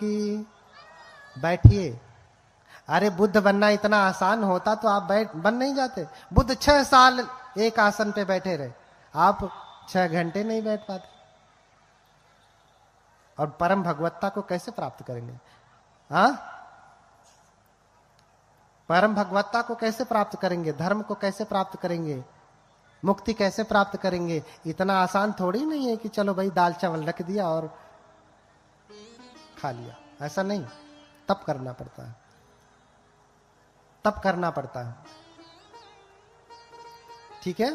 कि बैठिए। अरे बुद्ध बनना इतना आसान होता तो आप बन नहीं जाते। बुद्ध 6 साल एक आसन पे बैठे रहे, आप 6 घंटे नहीं बैठ पाते। और परम भगवत्ता को कैसे प्राप्त करेंगे? हाँ, परम भगवत्ता को कैसे प्राप्त करेंगे? धर्म को कैसे प्राप्त करेंगे? मुक्ति कैसे प्राप्त करेंगे? इतना आसान थोड़ी नहीं है कि चलो भाई दाल चावल रख दिया और खा लिया। ऐसा नहीं, तब करना पड़ता है, तब करना पड़ता है। ठीक है,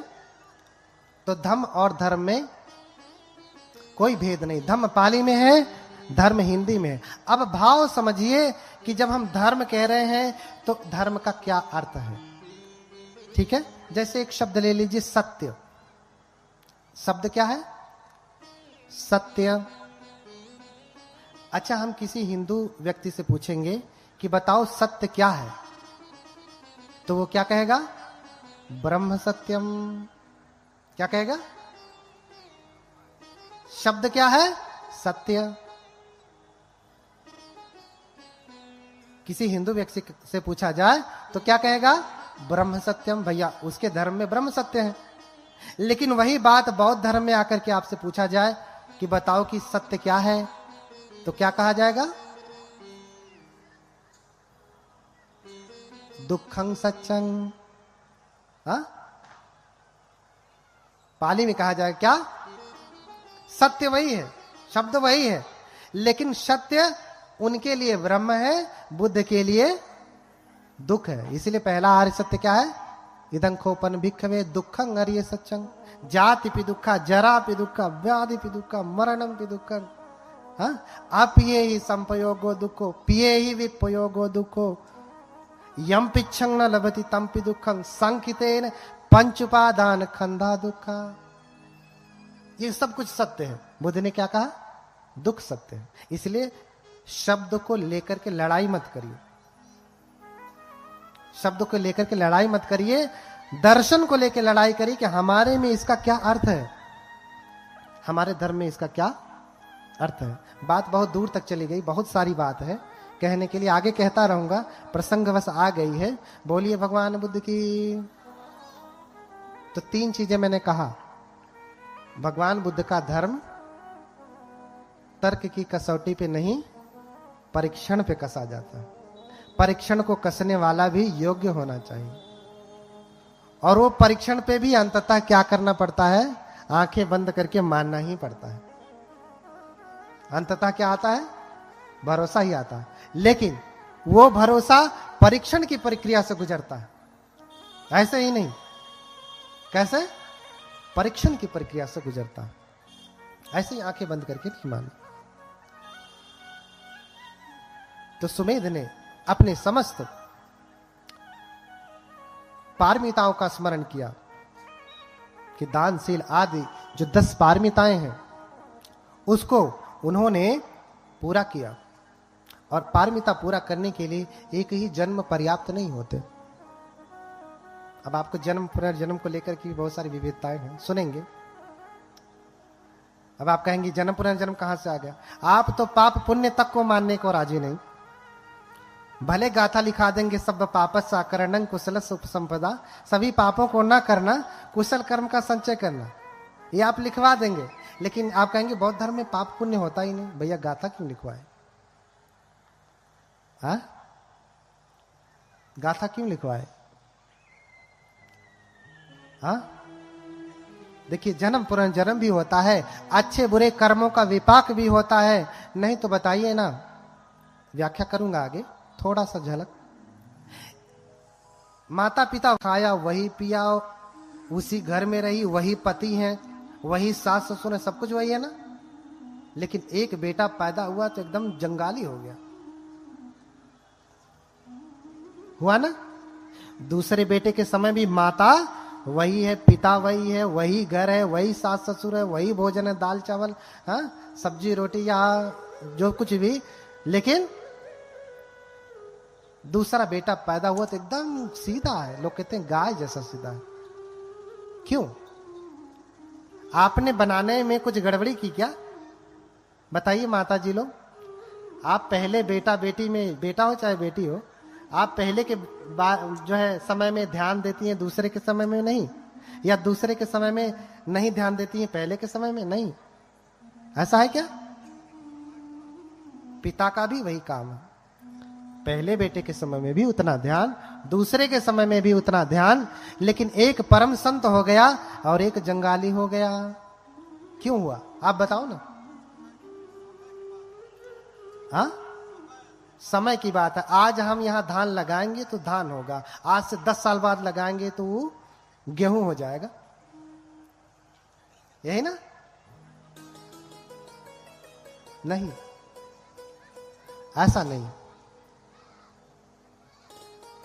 तो धम्म और धर्म में कोई भेद नहीं। धम्म पाली में है, धर्म हिंदी में है। अब भाव समझिए कि जब हम धर्म कह रहे हैं तो धर्म का क्या अर्थ है। ठीक है, जैसे एक शब्द ले लीजिए, सत्य। शब्द क्या है? सत्य। अच्छा, हम किसी हिंदू व्यक्ति से पूछेंगे कि बताओ सत्य क्या है, तो वो क्या कहेगा? ब्रह्म सत्यम। क्या कहेगा? शब्द क्या है? सत्य। किसी हिंदू व्यक्ति से पूछा जाए तो क्या कहेगा? ब्रह्म सत्यम। भैया उसके धर्म में ब्रह्म सत्य है। लेकिन वही बात बौद्ध धर्म में आकर के आपसे पूछा जाए कि बताओ कि सत्य क्या है, तो क्या कहा जाएगा? दुखं सच्चं। हाँ, पाली में कहा जाएगा क्या? सत्य वही है, शब्द वही है, लेकिन सत्य उनके लिए ब्रह्म है, बुद्ध के लिए दुख है। इसलिए पहला आर्य सत्य क्या है? इदं खोपन भिक्खवे दुखं आर्य सत्यं। जाति पि दुखा, जरा पि दुखा, व्याधि पि दुखा, मरणम पि दुखं। अपिये ही संपयोगो दुखो, पिये ही विपयोगो दुखो, यम पिच्छं न लभति तम पि दुखं, संकितेन पंच उपादान खंधा दुखा। ये सब कुछ सत्य है। बुद्ध ने क्या कहा? दुख सत्य है। इसलिए शब्द को लेकर के लड़ाई मत करिए, शब्द को लेकर के लड़ाई मत करिए, दर्शन को लेकर लड़ाई करिए कि हमारे में इसका क्या अर्थ है, हमारे धर्म में इसका क्या अर्थ है। बात बहुत दूर तक चली गई, बहुत सारी बात है कहने के लिए, आगे कहता रहूंगा, प्रसंगवश आ गई है। बोलिए भगवान बुद्ध की। तो 3 चीजें मैंने कहा। भगवान बुद्ध का धर्म तर्क की कसौटी पे नहीं, परीक्षण पे कसा जाता है। परीक्षण को कसने वाला भी योग्य होना चाहिए, और वो परीक्षण पे भी अंततः क्या करना पड़ता है? आंखें बंद करके मानना ही पड़ता है। अंततः क्या आता है? भरोसा ही आता है। लेकिन वो भरोसा परीक्षण की प्रक्रिया से गुजरता है, ऐसे ही नहीं। कैसे? परीक्षण की प्रक्रिया से गुजरता है। ऐसे ही आंखें बंद करके नहीं मानना। तो सुमेध ने अपने समस्त पारमिताओं का स्मरण किया कि दानशील आदि जो 10 पारमिताएं हैं उसको उन्होंने पूरा किया। और पारमिता पूरा करने के लिए एक ही जन्म पर्याप्त नहीं होते। अब आपको जन्म पुनर्जन्म को लेकर की बहुत सारी विविधताएं हैं, सुनेंगे। अब आप कहेंगे जन्म पुनर्जन्म कहां से आ गया? आप तो पाप पुण्य तक को मानने को राजी नहीं। भले गाथा लिखा देंगे सब पापस आकरणं कुशल संपदा, सभी पापों को ना करना, कुशल कर्म का संचय करना, ये आप लिखवा देंगे। लेकिन आप कहेंगे बौद्ध धर्म में पाप पुण्य होता ही नहीं। भैया गाथा क्यों लिखवाए? हाँ, गाथा क्यों लिखवाए? हाँ, देखिए जन्म पुनर्जन्म भी होता है, अच्छे बुरे कर्मों का विपाक भी होता है। नहीं तो बताइए ना, व्याख्या करूंगा आगे, थोड़ा सा झलक। माता पिता खाया वही पिया, उसी घर में रही वही पति हैं, वही सास ससुर है, सब कुछ वही है ना। लेकिन एक बेटा पैदा हुआ तो एकदम जंगाली हो गया, हुआ ना। दूसरे बेटे के समय भी माता वही है, पिता वही है, वही घर है, वही सास ससुर है, वही भोजन है, दाल चावल, हाँ, सब्जी रोटी या जो कुछ भी। लेकिन दूसरा बेटा पैदा हुआ तो एकदम सीधा है, लोग कहते हैं गाय जैसा सीधा है। क्यों? आपने बनाने में कुछ गड़बड़ी की क्या? बताइए माता जी लोग। आप पहले बेटा बेटी में, बेटा हो चाहे बेटी हो, आप पहले के जो है समय में ध्यान देती हैं, दूसरे के समय में नहीं, या दूसरे के समय में नहीं ध्यान देती हैं, पहले के समय में नहीं। ऐसा है क्या? पिता का भी वही काम है, पहले बेटे के समय में भी उतना ध्यान, दूसरे के समय में भी उतना ध्यान। लेकिन एक परम संत हो गया और एक जंगाली हो गया। क्यों हुआ आप बताओ ना। हाँ, समय की बात है। आज हम यहां धान लगाएंगे तो धान होगा, आज से 10 साल बाद लगाएंगे तो वो गेहूं हो जाएगा, यही ना? नहीं, ऐसा नहीं।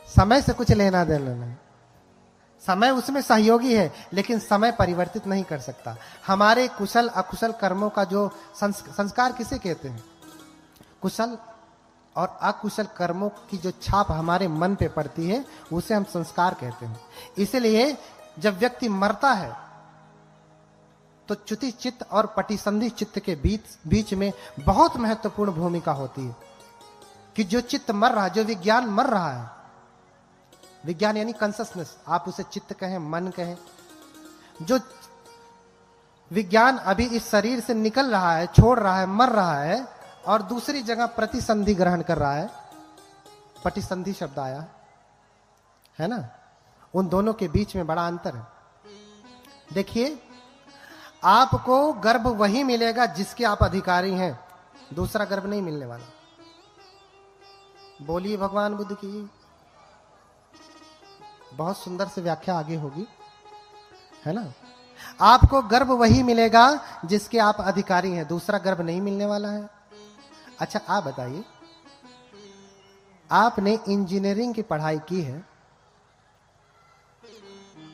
समय से कुछ लेना देना नहीं। समय उसमें सहयोगी है, लेकिन समय परिवर्तित नहीं कर सकता। हमारे कुशल अकुशल कर्मों का जो संस्कार किसे कहते हैं? कुशल और अकुशल कर्मों की जो छाप हमारे मन पे पड़ती है उसे हम संस्कार कहते हैं। इसलिए जब व्यक्ति मरता है तो च्युति चित्त और पटिसंधि चित्त के बीच में बहुत महत्वपूर्ण भूमिका होती है कि जो चित्त मर रहा है, जो विज्ञान मर रहा है, विज्ञान यानी कॉन्शसनेस, आप उसे चित्त कहें, मन कहें, जो विज्ञान अभी इस शरीर से निकल रहा है, छोड़ रहा है, मर रहा है और दूसरी जगह प्रतिसंधि ग्रहण कर रहा है, पटिसंधि शब्द आया है ना, उन दोनों के बीच में बड़ा अंतर है। देखिए, आपको गर्भ वही मिलेगा जिसके आप अधिकारी हैं, दूसरा गर्भ नहीं मिलने वाला। बोलिए भगवान बुद्ध की। बहुत सुंदर से व्याख्या आगे होगी, है ना। आपको गर्भ वही मिलेगा जिसके आप अधिकारी हैं, दूसरा गर्भ नहीं मिलने वाला है। अच्छा, आप बताइए, आपने इंजीनियरिंग की पढ़ाई की है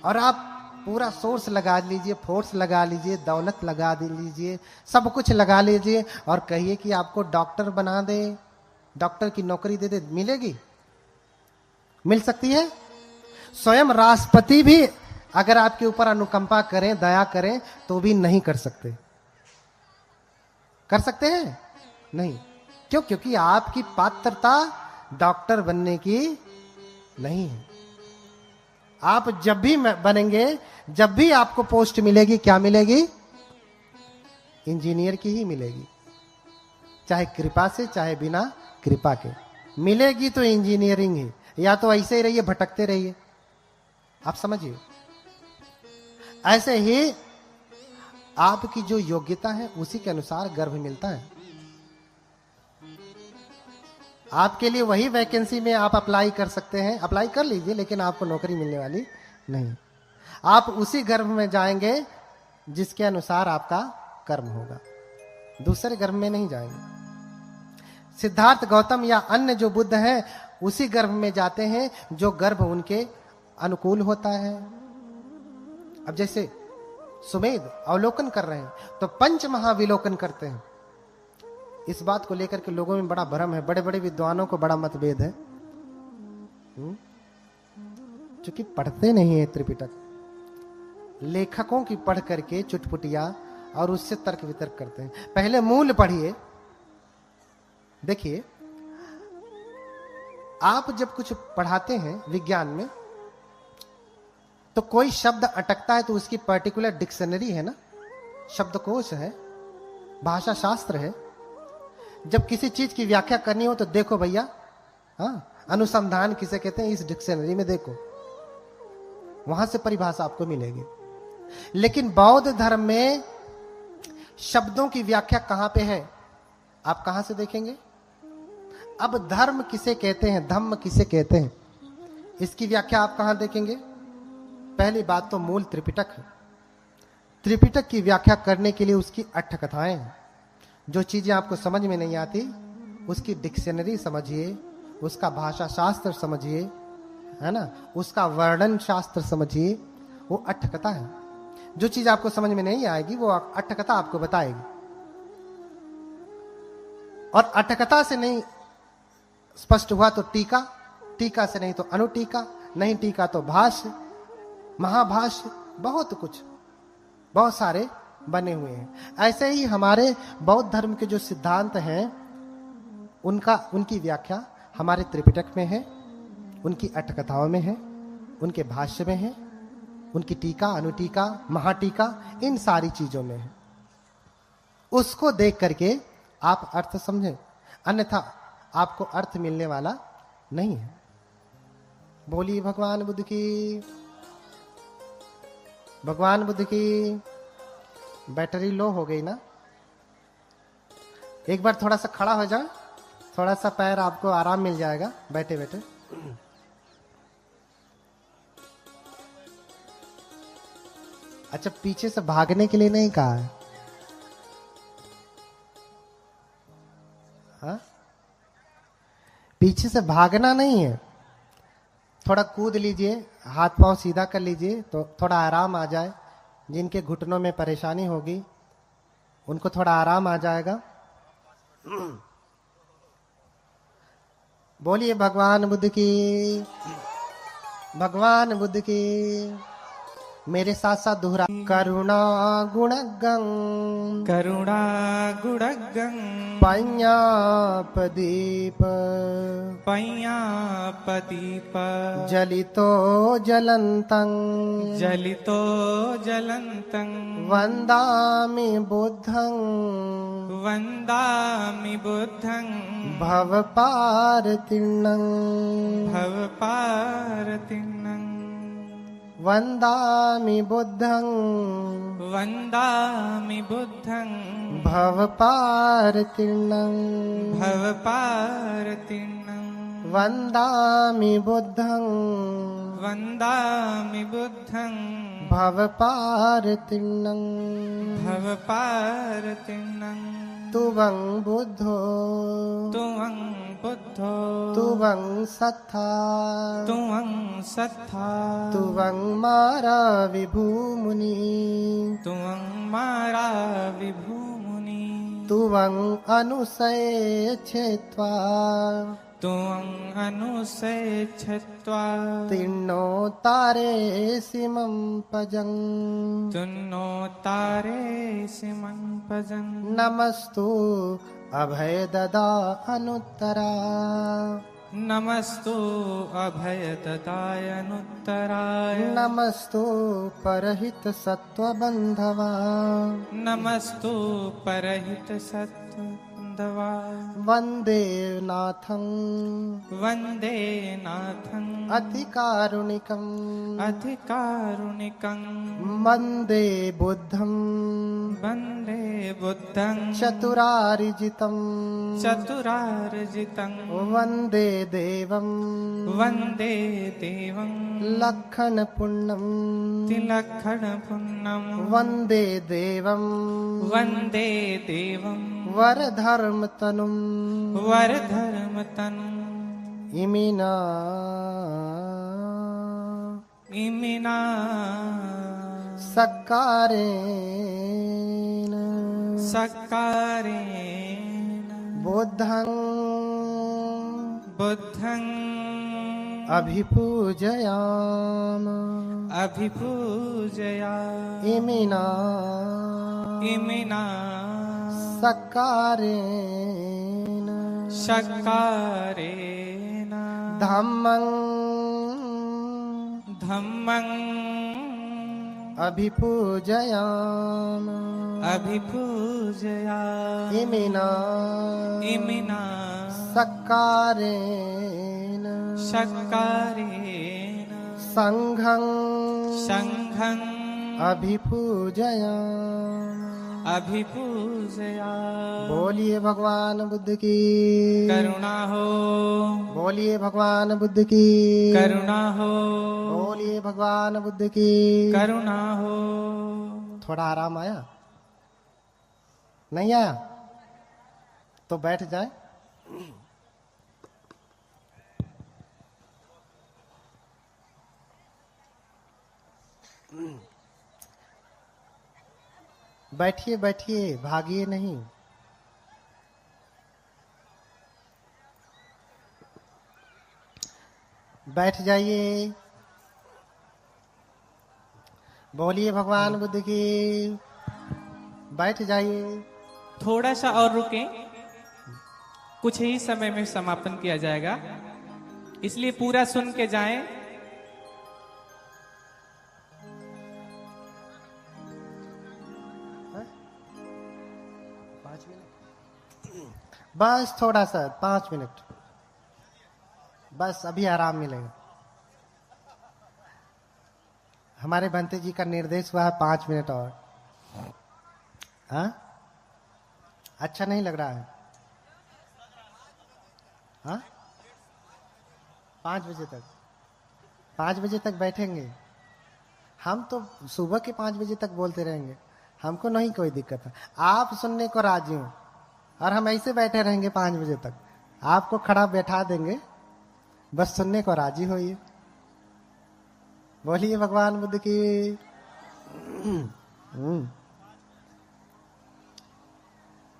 और आप पूरा सोर्स लगा लीजिए, फोर्स लगा लीजिए, दौलत लगा लीजिए, सब कुछ लगा लीजिए और कहिए कि आपको डॉक्टर बना दे, डॉक्टर की नौकरी दे दे, मिलेगी? मिल सकती है? स्वयं राष्ट्रपति भी अगर आपके ऊपर अनुकंपा करें, दया करें, तो भी नहीं कर सकते। कर सकते हैं? नहीं। क्यों? क्योंकि आपकी पात्रता डॉक्टर बनने की नहीं है। आप जब भी बनेंगे, जब भी आपको पोस्ट मिलेगी, क्या मिलेगी? इंजीनियर की ही मिलेगी, चाहे कृपा से चाहे बिना कृपा के मिलेगी तो इंजीनियरिंग ही, या तो ऐसे ही रहिए, भटकते रहिए। आप समझिए, ऐसे ही आपकी जो योग्यता है उसी के अनुसार गर्भ मिलता है। आपके लिए वही वैकेंसी में आप अप्लाई कर सकते हैं, अप्लाई कर लीजिए, लेकिन आपको नौकरी मिलने वाली नहीं। आप उसी गर्भ में जाएंगे जिसके अनुसार आपका कर्म होगा, दूसरे गर्भ में नहीं जाएंगे। सिद्धार्थ गौतम या अन्य जो बुद्ध हैं उसी गर्भ में जाते हैं जो गर्भ उनके अनुकूल होता है। अब जैसे सुमेध अवलोकन कर रहे हैं तो पंच महाविलोकन करते हैं। इस बात को लेकर के लोगों में बड़ा भ्रम है, बड़े बड़े विद्वानों को बड़ा मतभेद है, क्योंकि पढ़ते नहीं है त्रिपिटक। लेखकों की पढ़ करके चुटपुटिया और उससे तर्क वितर्क करते हैं। पहले मूल पढ़िए। देखिए, आप जब कुछ पढ़ाते हैं विज्ञान में तो कोई शब्द अटकता है तो उसकी पर्टिकुलर डिक्शनरी है ना, शब्दकोश है, भाषा शास्त्र है। जब किसी चीज की व्याख्या करनी हो तो देखो भैया, हाँ, अनुसंधान किसे कहते हैं, इस डिक्शनरी में देखो, वहां से परिभाषा आपको मिलेगी। लेकिन बौद्ध धर्म में शब्दों की व्याख्या कहां पे है, आप कहां से देखेंगे? अब धर्म किसे कहते हैं, धम्म किसे कहते हैं, इसकी व्याख्या आप कहां देखेंगे? पहली बात तो मूल त्रिपिटक है। त्रिपिटक की व्याख्या करने के लिए उसकी 8 कथाएं हैं। जो चीजें आपको समझ में नहीं आती उसकी डिक्शनरी समझिए, उसका भाषा शास्त्र समझिए, है ना, उसका वर्णन शास्त्र समझिए। वो 8 कथा है। जो चीज आपको समझ में नहीं आएगी वो 8 कथा आपको बताएगी। और 8 कथा से नहीं स्पष्ट हुआ तो टीका, टीका से नहीं तो अनुटीका, नहीं टीका तो भाष्य, महाभाष्य, बहुत कुछ, बहुत सारे बने हुए हैं। ऐसे ही हमारे बौद्ध धर्म के जो सिद्धांत हैं उनकी व्याख्या हमारे त्रिपिटक में है, उनकी अष्टकथाओं में है, उनके भाष्य में है, उनकी टीका, अनुटीका, महाटीका, इन सारी चीजों में है। उसको देख करके आप अर्थ समझें, अन्यथा आपको अर्थ मिलने वाला नहीं है। बोलिए भगवान बुद्ध की, भगवान बुद्ध की। बैटरी लो हो गई ना, एक बार थोड़ा सा खड़ा हो जाए, थोड़ा सा पैर आपको आराम मिल जाएगा बैठे बैठे। अच्छा, पीछे से भागने के लिए नहीं कहा है, हाँ? पीछे से भागना नहीं है, थोड़ा कूद लीजिए, हाथ पांव सीधा कर लीजिए तो थोड़ा आराम आ जाए। जिनके घुटनों में परेशानी होगी उनको थोड़ा आराम आ जाएगा। बोलिए भगवान बुद्ध की, भगवान बुद्ध की। मेरे साथ साथ दोहरा, करुणा गुणगं, करुणा गुणगं, पञ्ञापदीप, पञ्ञापदीप, जलितो जलन्तं, जलितो जलन्तं, वन्दामि बुद्धं, वन्दामि बुद्धं, भवपारतीर्णं, भवपारतीर्णं, वन्दामि बुद्धं, वन्दामि बुद्धं, भवपारतीर्णं, भवपारतीर्णं, वन्दामि बुद्धं, वन्दामि बुद्धं, भवपारतीर्णं, भवपारतीर्णं, तुवं बुद्धो, तुवं बुद्धो, तुवं सत्था, तुवं सत्था, तुवं मारा विभूमुनि, तुवं मारा विभूमुनि, तुवं अनुशयच्छेत्वा, तुवं अनुशयच्छत्वा, तीर्णो तारे सिमं पजं, तुन्नो तारे सिमं पजं, नमस्तु अभय ददा अनुत्तरा, नमस्तु अभयददाय अनुत्तराय, नमस्तु परहित सत्वबन्धवा, नमस्तु परहित सत्वबन्धवा, वन्दे नाथं, वन्दे नाथं, अतिकारुणिकम्, अधिकारुणिकं, वन्दे बुद्धं, वन्दे बुद्धं, चतुरार्जितं, चतुरार्जितं, वन्दे देवं, वन्दे देवं, लक्खणपुण्यं, तिलक्षणपुण्यं, वन्दे देवं, वन्दे देवं, वरधर्मतनुं, वरधर्मतनुं, इमिना इमिना सक्कारेण, सक्कारेण, बुद्धं, बुद्धं, अभिपूजयाम, अभिपूजया, इमिना इमिना सक्कारेण, सक्कारेण, धम्मं, धम्मं, अभिपूजयाम, अभिपूजया, इमिना इमिना सक्कारेण, सक्कारेण, संघं, संघं, अभिपूजयाम। अभिपूजया। बोलिए भगवान बुद्ध की करुणा हो, बोलिए भगवान बुद्ध की करुणा हो, बोलिए भगवान बुद्ध की करुणा हो। थोड़ा आराम आया? नहीं आया? तो बैठ जाए। बैठिए बैठिए, भागिए नहीं। बैठ जाइए। बोलिए भगवान बुद्ध की। बैठ जाइए। थोड़ा सा और रुकें। कुछ ही समय में समापन किया जाएगा, इसलिए पूरा सुन के जाएं। बस थोड़ा सा 5 मिनट, बस अभी आराम मिलेगा। हमारे बंते जी का निर्देश हुआ है 5 मिनट और। हाँ, अच्छा नहीं लग रहा है? हाँ, 5 बजे तक, 5 बजे तक बैठेंगे हम तो। सुबह के 5 बजे तक बोलते रहेंगे, हमको नहीं कोई दिक्कत है। आप सुनने को राजी हो और हम ऐसे बैठे रहेंगे 5 बजे तक, आपको खड़ा बैठा देंगे, बस सुनने को राजी होइए। बोलिए भगवान बुद्ध की।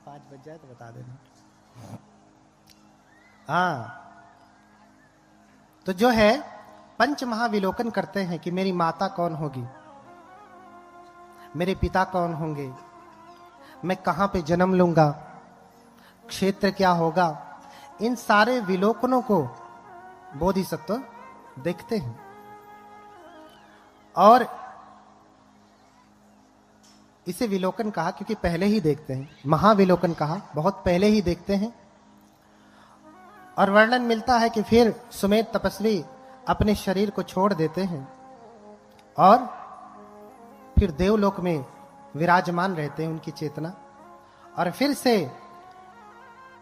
5 बज जाए तो बता देना। हाँ, तो जो है पंच महाविलोकन करते हैं कि मेरी माता कौन होगी, मेरे पिता कौन होंगे, मैं कहां पे जन्म लूंगा, क्षेत्र क्या होगा। इन सारे विलोकनों को बोधिसत्व देखते हैं और इसे विलोकन कहा क्योंकि पहले ही देखते हैं। महाविलोकन कहा, बहुत पहले ही देखते हैं। और वर्णन मिलता है कि फिर सुमेध तपस्वी अपने शरीर को छोड़ देते हैं और फिर देवलोक में विराजमान रहते हैं उनकी चेतना, और फिर से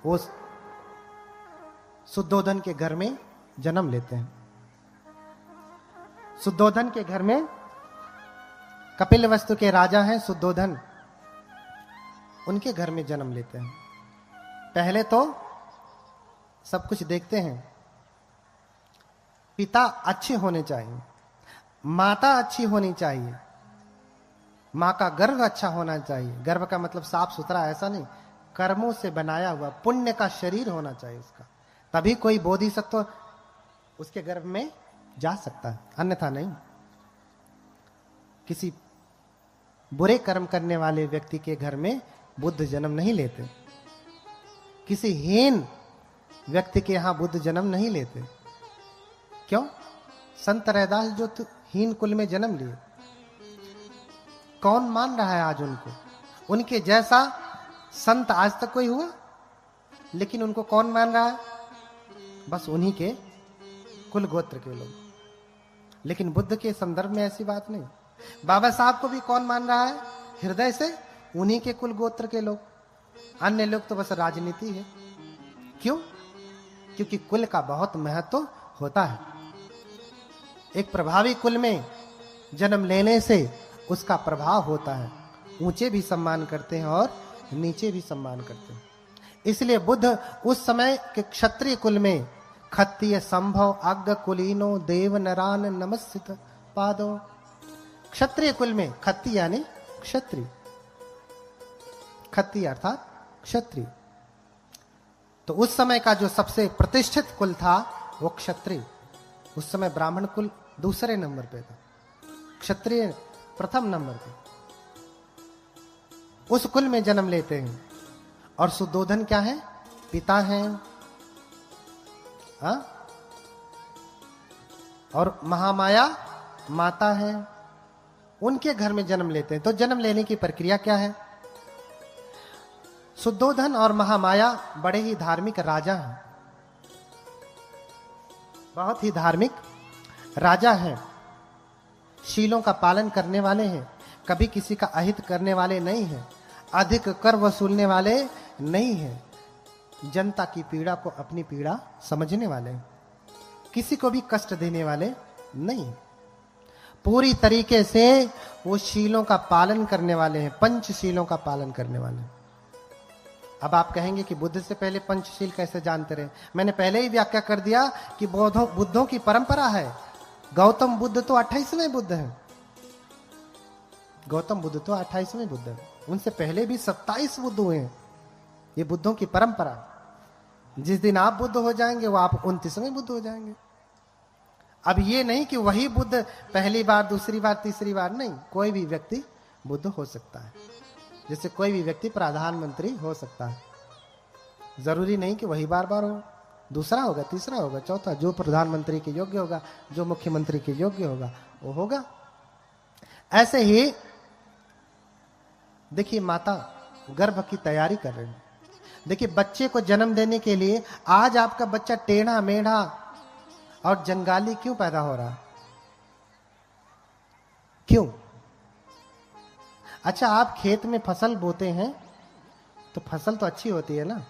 वो शुद्धोधन के घर में जन्म लेते हैं। शुद्धोधन के घर में कपिलवस्तु के राजा हैं शुद्धोधन, उनके घर में जन्म लेते हैं। पहले तो सब कुछ देखते हैं, पिता अच्छे होने चाहिए, माता अच्छी होनी चाहिए, माँ का गर्भ अच्छा होना चाहिए। गर्भ का मतलब साफ सुथरा, ऐसा नहीं, कर्मों से बनाया हुआ पुण्य का शरीर होना चाहिए उसका, तभी कोई बोधिसत्व उसके गर्भ में जा सकता है, अन्यथा नहीं। किसी बुरे कर्म करने वाले व्यक्ति के घर में बुद्ध जन्म नहीं लेते, किसी हीन व्यक्ति के यहां बुद्ध जन्म नहीं लेते। क्यों? संत रैदास जो हीन कुल में जन्म लिए, कौन मान रहा है आज उनको? उनके जैसा संत आज तक कोई हुआ? लेकिन उनको कौन मान रहा है? बस उन्हीं के कुल गोत्र के लोग। लेकिन बुद्ध के संदर्भ में ऐसी बात नहीं। बाबा साहब को भी कौन मान रहा है? हृदय से उन्हीं के कुल गोत्र के लोग। अन्य लोग तो बस राजनीति है। क्यों? क्योंकि कुल का बहुत महत्व होता है। एक प्रभावी कुल में जन्म लेने से उसका प्रभाव होता है, ऊंचे भी सम्मान करते हैं और नीचे भी सम्मान करते हैं। इसलिए बुद्ध उस समय के क्षत्रिय कुल में खत्तीय संभव अग्ग कुलीनो देव नरान नमस्सित पादो। क्षत्रिय कुल में, खत्ती यानी क्षत्रिय, खत्ती अर्थात क्षत्रिय। तो उस समय का जो सबसे प्रतिष्ठित कुल था वो क्षत्रिय। उस समय ब्राह्मण कुल दूसरे नंबर पे था, क्षत्रिय प्रथम नंबर पे। उस कुल में जन्म लेते हैं। और शुद्धोधन क्या है? पिता हैं। हाँ? और महामाया माता है, उनके घर में जन्म लेते हैं। तो जन्म लेने की प्रक्रिया क्या है? शुद्धोधन और महामाया बड़े ही धार्मिक राजा हैं, बहुत ही धार्मिक राजा हैं, शीलों का पालन करने वाले हैं, कभी किसी का अहित करने वाले नहीं हैं, अधिक कर वसूलने वाले नहीं हैं, जनता की पीड़ा को अपनी पीड़ा समझने वाले हैं, किसी को भी कष्ट देने वाले नहीं, पूरी तरीके से वो शीलों का पालन करने वाले हैं, पंचशीलों का पालन करने वाले हैं। अब आप कहेंगे कि बुद्ध से पहले पंचशील कैसे जानते रहे? मैंने पहले ही व्याख्या कर दिया कि बुद्धों की परंपरा है। गौतम बुद्ध तो 28वें बुद्ध हैं, गौतम बुद्ध तो 28वें बुद्ध हैं, उनसे पहले भी 27 बुद्ध हुए हैं। ये बुद्धों की परंपरा। जिस दिन आप बुद्ध हो जाएंगे वो आप 29वें बुद्ध हो जाएंगे। अब ये नहीं कि वही बुद्ध पहली बार, दूसरी बार, तीसरी बार, नहीं, कोई भी व्यक्ति बुद्ध हो सकता है, जैसे कोई भी व्यक्ति प्रधानमंत्री हो सकता है। जरूरी नहीं कि वही बार बार हो, दूसरा होगा, तीसरा होगा, चौथा, जो प्रधानमंत्री के योग्य होगा, जो मुख्यमंत्री के योग्य होगा वो होगा। ऐसे ही देखिए माता गर्भ की तैयारी कर रही है। देखिए बच्चे को जन्म देने के लिए आज आपका बच्चा टेढ़ा मेढ़ा और जंगाली क्यों पैदा हो रहा है? क्यों? अच्छा, आप खेत में फसल बोते हैं तो फसल तो अच्छी होती है ना,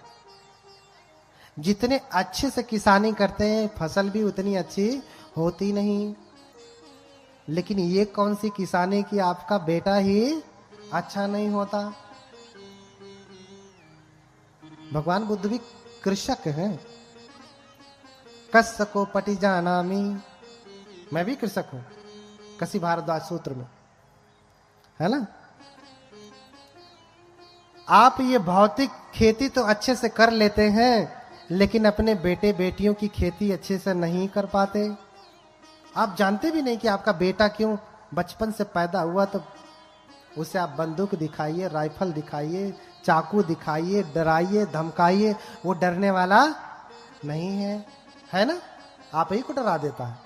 जितने अच्छे से किसानी करते हैं फसल भी उतनी अच्छी होती नहीं। लेकिन ये कौन सी किसानी की आपका बेटा ही अच्छा नहीं होता? भगवान बुद्ध भी कृषक हैं। कस्य को पटी जानामि, मैं भी कृषक हूं, कसी भारद्वाज सूत्र में है ना। आप ये भौतिक खेती तो अच्छे से कर लेते हैं, लेकिन अपने बेटे बेटियों की खेती अच्छे से नहीं कर पाते। आप जानते भी नहीं कि आपका बेटा क्यों बचपन से पैदा हुआ, तो उसे आप बंदूक दिखाइए, राइफल दिखाइए, चाकू दिखाइए, डराइए, धमकाइए, वो डरने वाला नहीं है ना। आप ही को डरा देता है।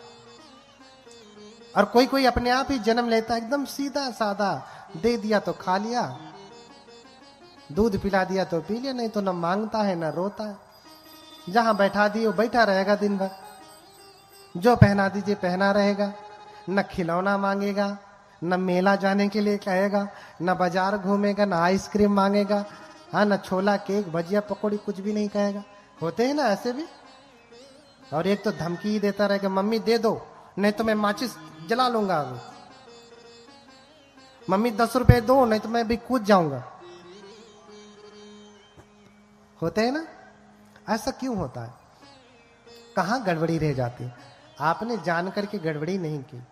और कोई कोई अपने आप ही जन्म लेता है एकदम सीधा साधा, दे दिया तो खा लिया, दूध पिला दिया तो पी लिया, नहीं तो न मांगता है न रोता है। जहां बैठा दिए वो बैठा रहेगा दिन भर, जो पहना दीजिए पहना रहेगा, न खिलौना मांगेगा, न मेला जाने के लिए कहेगा, न बाजार घूमेगा, न आइसक्रीम मांगेगा, हाँ, न छोला केक भजिया पकौड़ी, कुछ भी नहीं कहेगा। होते हैं ना ऐसे भी। और एक तो धमकी ही देता रहेगा, मम्मी दे दो नहीं तो मैं माचिस जला लूंगा, मम्मी 10 रुपए दो नहीं तो मैं भी कूद जाऊंगा। होते हैं ना। ऐसा क्यों होता है? कहां गड़बड़ी रह जाती है? आपने जान करके गड़बड़ी नहीं की,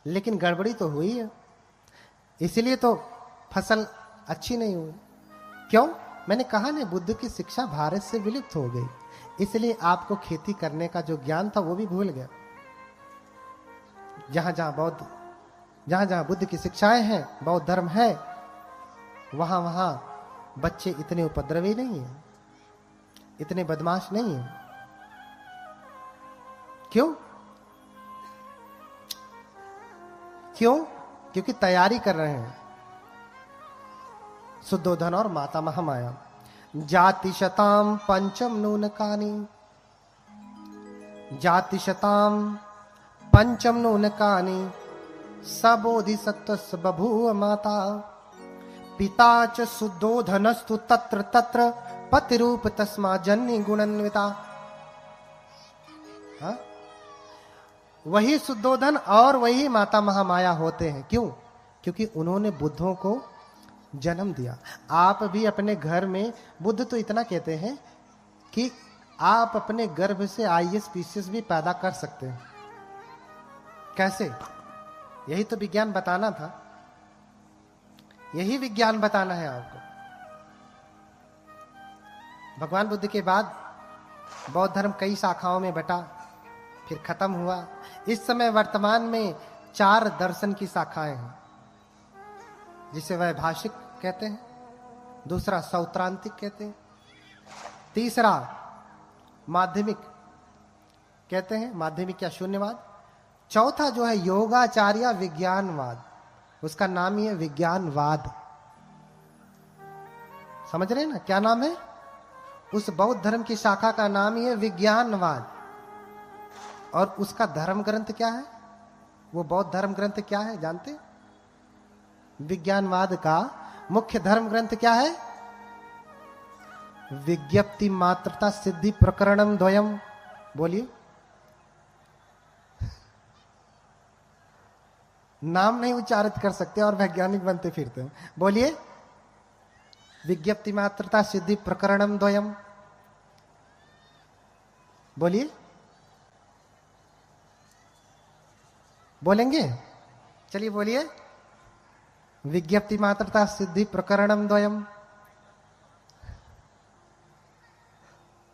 लेकिन गड़बड़ी तो हुई है, इसलिए तो फसल अच्छी नहीं हुई। क्यों? मैंने कहा ना, बुद्ध की शिक्षा भारत से विलुप्त हो गई, इसलिए आपको खेती करने का जो ज्ञान था वो भी भूल गया। जहां जहां बुद्ध की शिक्षाएं हैं, बौद्ध धर्म है, वहां वहां बच्चे इतने उपद्रवी नहीं है, इतने बदमाश नहीं है। क्यों? क्योंकि तैयारी कर रहे हैं। शुद्धोधन और माता महामाया। जाति शताम पंचम नूनकानी, जाति शताम पंचम नूनकानी, सबोधि सत्वस्य बभूव माता, पिता च शुद्धोधनस्तु तत्र तत्र, पतिरूप तस्मा जन्नी गुणान्विता। हाँ? वही शुद्धोधन और वही माता महामाया होते हैं। क्यों? क्योंकि उन्होंने बुद्धों को जन्म दिया। आप भी अपने घर में, बुद्ध तो इतना कहते हैं कि आप अपने गर्भ से आईएस पीसीएस भी पैदा कर सकते हैं। कैसे? यही तो विज्ञान बताना था, यही विज्ञान बताना है आपको। भगवान बुद्ध के बाद बौद्ध धर्म कई शाखाओं में बटा, फिर खत्म हुआ। इस समय वर्तमान में 4 दर्शन की शाखाएं हैं, जिसे वैभाषिक कहते हैं, दूसरा सौत्रांतिक कहते हैं, तीसरा माध्यमिक कहते हैं, माध्यमिक या शून्यवाद, चौथा जो है योगाचार्य विज्ञानवाद, उसका नाम ही है विज्ञानवाद। समझ रहे हैं ना क्या नाम है? उस बौद्ध धर्म की शाखा का नाम ही है विज्ञानवाद। और उसका धर्म ग्रंथ क्या है? वो बौद्ध धर्म ग्रंथ क्या है जानते? विज्ञानवाद का मुख्य धर्म ग्रंथ क्या है? विज्ञप्ति मात्रता सिद्धि प्रकरणम द्वयम। बोलिए। नाम नहीं उच्चारित कर सकते और वैज्ञानिक बनते फिरते हैं। बोलिए। विज्ञप्ति मात्रता सिद्धि प्रकरणम द्वयम। बोलिए। बोलेंगे? चलिए बोलिए। विज्ञप्ति मात्रता सिद्धि प्रकरणम द्वयम।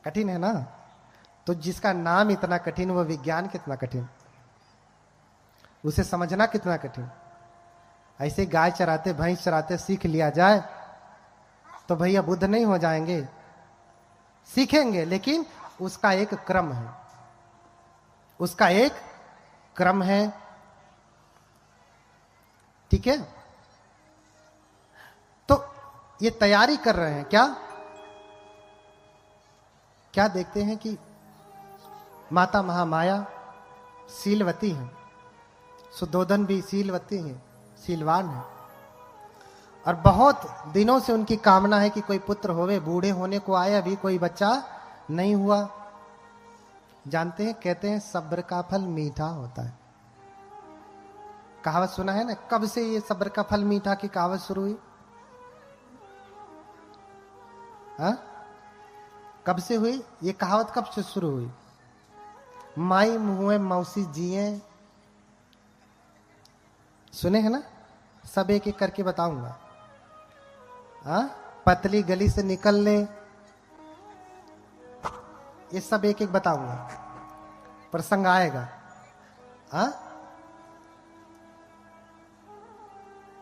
कठिन है ना? तो जिसका नाम इतना कठिन, वो विज्ञान कितना कठिन, उसे समझना कितना कठिन। ऐसे गाय चराते भैंस चराते सीख लिया जाए तो भैया बुद्ध नहीं हो जाएंगे। सीखेंगे, लेकिन उसका एक क्रम है, उसका एक क्रम है। ठीक है, तो ये तैयारी कर रहे हैं। क्या क्या देखते हैं कि माता महामाया शीलवती हैं, सुदोधन भी शीलवती हैं, शीलवान है, और बहुत दिनों से उनकी कामना है कि कोई पुत्र होवे। बूढ़े होने को आए, अभी कोई बच्चा नहीं हुआ। जानते हैं, कहते हैं सब्र का फल मीठा होता है। कहावत सुना है ना, कब से ये सब्र का फल मीठा की कहावत शुरू हुई? हा? कब से हुई ये कहावत? कब से शुरू हुई? माई मुँह मौसी जिए, सुने हैं ना? सब एक एक करके बताऊंगा। हाँ, पतली गली से निकलने, ये सब एक एक बताऊंगा, प्रसंग आएगा। हाँ,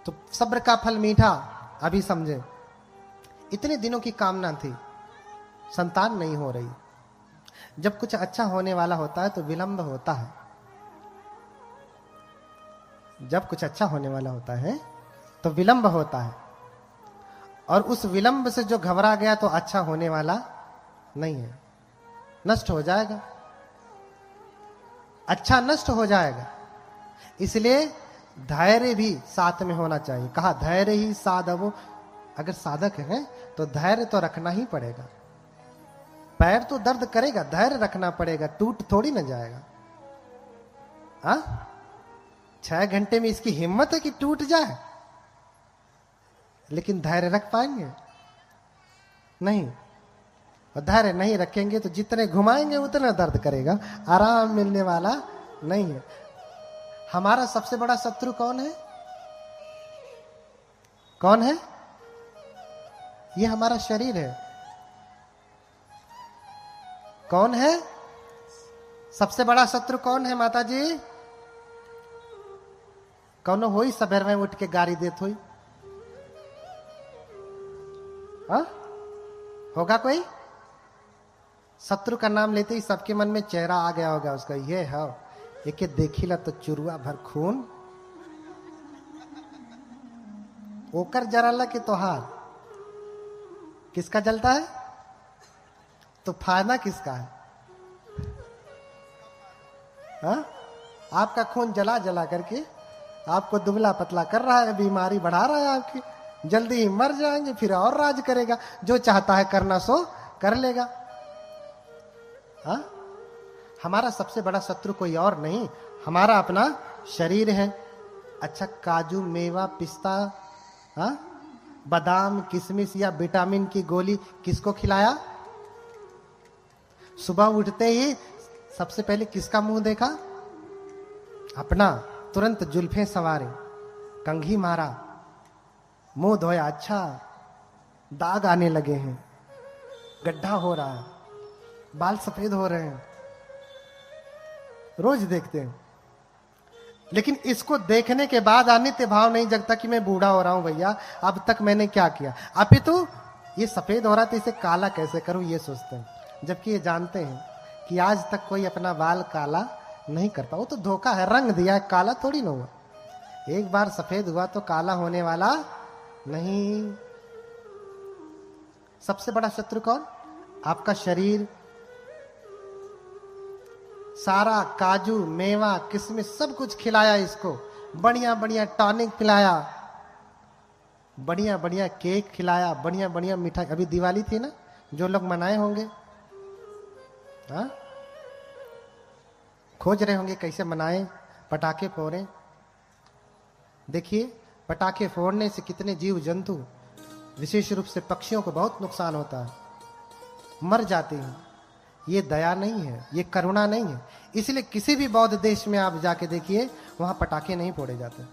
तो सब्र का फल मीठा, अभी समझे। इतने दिनों की कामना थी, संतान नहीं हो रही। जब कुछ अच्छा होने वाला होता है तो विलंब होता है। जब कुछ अच्छा होने वाला होता है तो विलंब होता है, और उस विलंब से जो घबरा गया तो अच्छा होने वाला नहीं है, नष्ट हो जाएगा, अच्छा नष्ट हो जाएगा। इसलिए धैर्य भी साथ में होना चाहिए। कहा धैर्य ही साधवो। अगर साधक है तो धैर्य तो रखना ही पड़ेगा। पैर तो दर्द करेगा, धैर्य रखना पड़ेगा, टूट थोड़ी ना जाएगा। हाँ, 6 घंटे में इसकी हिम्मत है कि टूट जाए, लेकिन धैर्य रख पाएंगे? नहीं। और धैर्य नहीं रखेंगे तो जितने घुमाएंगे उतना दर्द करेगा, आराम मिलने वाला नहीं है। हमारा सबसे बड़ा शत्रु कौन है? कौन है? ये हमारा शरीर है। कौन है सबसे बड़ा शत्रु? कौन है माता जी? कौन होई सबेर में उठ के गाड़ी देत हुई? हाँ, होगा कोई? शत्रु का नाम लेते ही सबके मन में चेहरा आ गया होगा उसका। ये है एक देखिला तो चुरुआ भर खून, ओकर जराला के तोहार किसका जलता है? तो फायदा किसका है? हाँ? आपका खून जला जला करके आपको दुबला पतला कर रहा है, बीमारी बढ़ा रहा है आपकी। जल्दी ही मर जाएंगे, फिर और राज करेगा। जो चाहता है करना सो कर लेगा। हाँ? हमारा सबसे बड़ा शत्रु कोई और नहीं, हमारा अपना शरीर है। अच्छा, काजू, मेवा, पिस्ता, हाँ, बादाम, किशमिश या विटामिन की गोली किसको खिलाया? सुबह उठते ही सबसे पहले किसका मुंह देखा? अपना। तुरंत जुल्फे संवारे, कंघी मारा, मुंह धोया। अच्छा, दाग आने लगे हैं, गड्ढा हो रहा है, बाल सफेद हो रहे हैं, रोज देखते हैं। लेकिन इसको देखने के बाद अनित्य भाव नहीं जगता कि मैं बूढ़ा हो रहा हूं भैया, अब तक मैंने क्या किया। अपितु ये सफेद हो रहा था, इसे काला कैसे करूं, ये सोचते हैं। जबकि ये जानते हैं कि आज तक कोई अपना बाल काला नहीं कर पाया। वो तो धोखा है, रंग दिया, काला थोड़ी ना हुआ। एक बार सफेद हुआ तो काला होने वाला नहीं। सबसे बड़ा शत्रु कौन? आपका शरीर। सारा काजू, मेवा, किशमिश सब कुछ खिलाया इसको, बढ़िया बढ़िया टॉनिक पिलाया, बढ़िया बढ़िया केक खिलाया, बढ़िया बढ़िया मिठाई। अभी दिवाली थी ना, जो लोग मनाए होंगे, हाँ, खोज रहे होंगे कैसे मनाएं, पटाखे फोड़ें। देखिए, पटाखे फोड़ने से कितने जीव जंतु, विशेष रूप से पक्षियों को बहुत नुकसान होता है, मर जाते हैं। ये दया नहीं है, ये करुणा नहीं है। इसलिए किसी भी बौद्ध देश में आप जाके देखिए, वहां पटाखे नहीं फोड़े जाते।